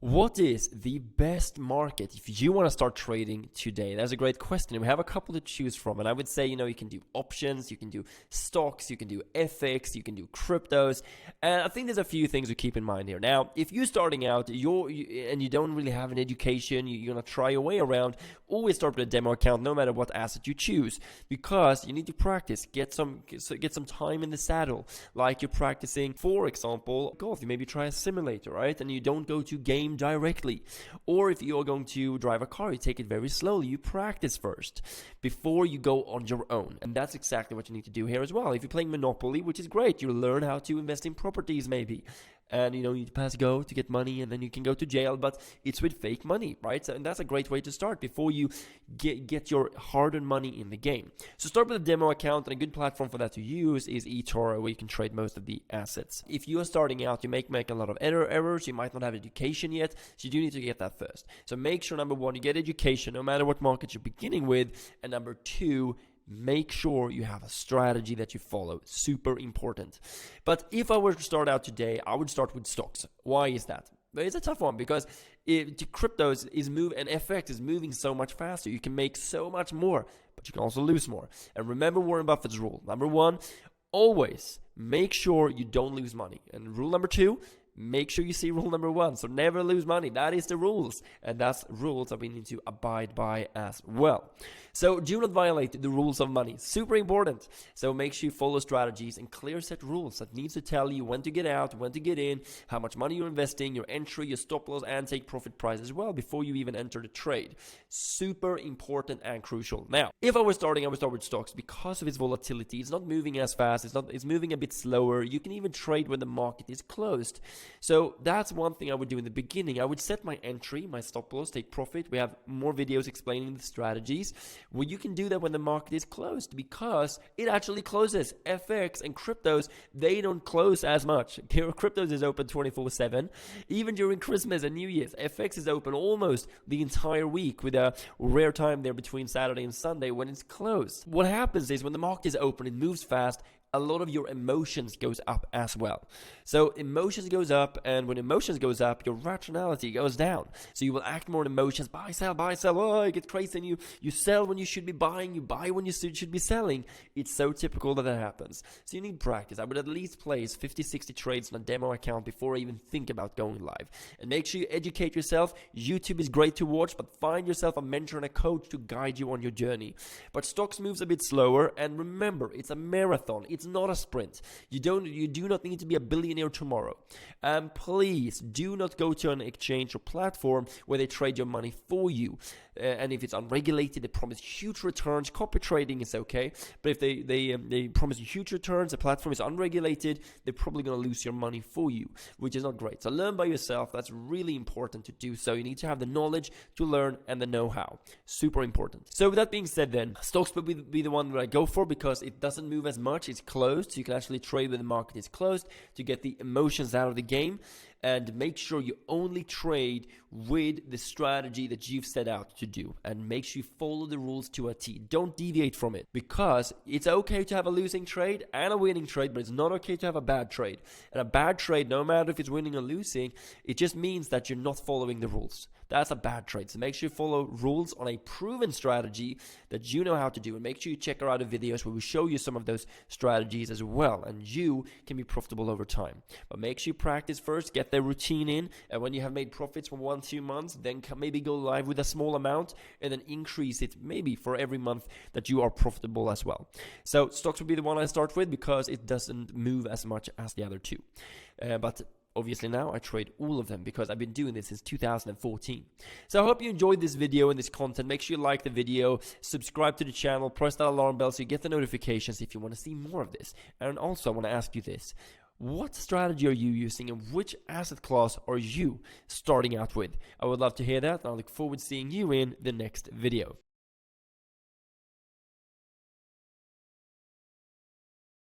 What is the best market if you want to start trading today? That's a great question. We have a couple to choose from, and I would say, you can do options, you can do stocks, you can do FX, you can do cryptos, and I think there's a few things to keep in mind here. Now, if you're starting out and you don't really have an education, you're going to try your way around, always start with a demo account no matter what asset you choose, because you need to practice, get some time in the saddle, like you're practicing, for example, golf. You maybe try a simulator, right? And you don't go to game directly. Or if you're going to drive a car, you take it very slowly. You practice first before you go on your own. And that's exactly what you need to do here as well. If you're playing Monopoly, which is great, you learn how to invest in properties maybe. And you pass go to get money, and then you can go to jail, but it's with fake money, right? And that's a great way to start before you get your hard-earned money in the game. So start with a demo account, and a good platform for that to use is eToro, where you can trade most of the assets. If you are starting out, you make a lot of errors, you might not have education yet, so you do need to get that first. So make sure, number one, you get education no matter what market you're beginning with, and number two, make sure you have a strategy that you follow. Super important. But if I were to start out today, I would start with stocks. Why is that? It's a tough one because cryptos and FX is moving so much faster. You can make so much more, but you can also lose more. And remember Warren Buffett's rule. Number one, always make sure you don't lose money. And rule number two, make sure you see rule number one. So never lose money. That is the rules. And that's rules that we need to abide by as well. So do not violate the rules of money. Super important. So make sure you follow strategies and clear set rules that needs to tell you when to get out, when to get in, how much money you're investing, your entry, your stop loss, and take profit price as well before you even enter the trade. Super important and crucial. Now, if I was starting, I would start with stocks because of its volatility. It's not moving as fast. It's moving a bit slower. You can even trade when the market is closed. So that's one thing I would do in the beginning. I would set my entry, my stop loss, take profit. We have more videos explaining the strategies. Well, you can do that when the market is closed because it actually closes. FX and cryptos, they don't close as much. Cryptos is open 24/7. Even during Christmas and New Year's, FX is open almost the entire week with a rare time there between Saturday and Sunday when it's closed. What happens is when the market is open, it moves fast. A lot of your emotions goes up as well. So emotions goes up, and when emotions goes up, your rationality goes down. So you will act more on emotions, buy, sell, oh, it gets crazy, and you sell when you should be buying, you buy when you should be selling. It's so typical that happens. So you need practice. I would at least place 50-60 trades on a demo account before I even think about going live. And make sure you educate yourself. YouTube is great to watch, but find yourself a mentor and a coach to guide you on your journey. But stocks moves a bit slower, and remember, it's a marathon. It's not a sprint. You do not need to be a billionaire tomorrow. Please do not go to an exchange or platform where they trade your money for you. And if it's unregulated, they promise huge returns. Copy trading is okay, but if they promise you huge returns, the platform is unregulated, they're probably going to lose your money for you, which is not great. So learn by yourself. That's really important to do. So you need to have the knowledge to learn and the know-how. Super important. So with that being said, then stocks will be the one that I go for because it doesn't move as much. It's closed, so you can actually trade when the market is closed to get the emotions out of the game. And make sure you only trade with the strategy that you've set out to do. And make sure you follow the rules to a T. Don't deviate from it. Because it's okay to have a losing trade and a winning trade, but it's not okay to have a bad trade. And a bad trade, no matter if it's winning or losing, it just means that you're not following the rules. That's a bad trade. So make sure you follow rules on a proven strategy that you know how to do. And make sure you check out the videos where we show you some of those strategies as well. And you can be profitable over time. But make sure you practice first, get the routine in. And when you have made profits for 1-2 months, then maybe go live with a small amount and then increase it maybe for every month that you are profitable as well. So stocks would be the one I start with because it doesn't move as much as the other two. But obviously now I trade all of them because I've been doing this since 2014. So I hope you enjoyed this video and this content. Make sure you like the video, subscribe to the channel, press that alarm bell so you get the notifications if you want to see more of this. And also I want to ask you this. What strategy are you using and which asset class are you starting out with? I would love to hear that, and I look forward to seeing you in the next video.